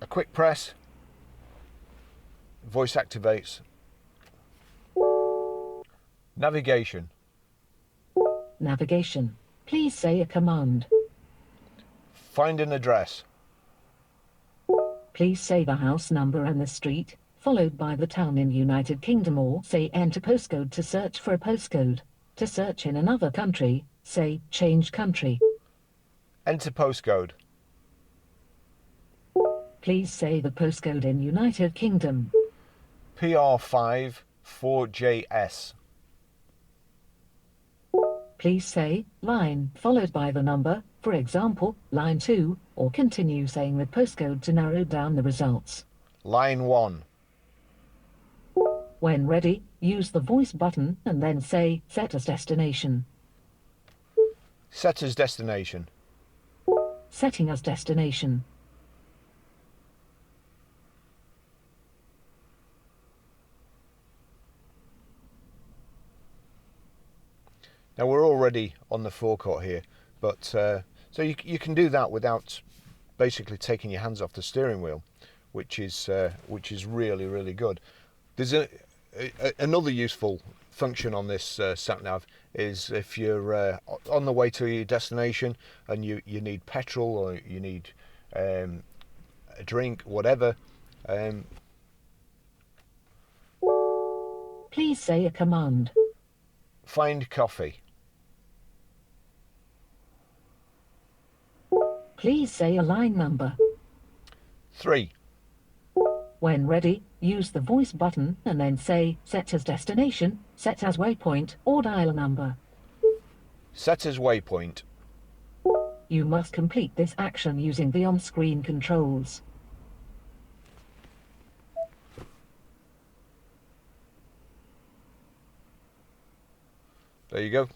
A quick press, voice activates. Navigation. Navigation. Please say a command. Find an address. Please say the house number and the street, followed by the town in United Kingdom, or say enter postcode to search for a postcode. To search in another country, say change country. Enter postcode. Please say the postcode in United Kingdom. PR5 4JS. Please say line followed by the number, for example, line 2, or continue saying the postcode to narrow down the results. Line 1. When ready, use the voice button and then say set as destination. Set as destination. Setting as destination. Now we're already on the forecourt here, but so you can do that without basically taking your hands off the steering wheel, which is really good. There's another useful function on this sat nav is if you're on the way to your destination and you need petrol or you need a drink, whatever. Please say a command. Find coffee. Please say a line number. 3. When ready, use the voice button and then say set as destination, set as waypoint, or dial number. Set as waypoint. You must complete this action using the on-screen controls. There you go.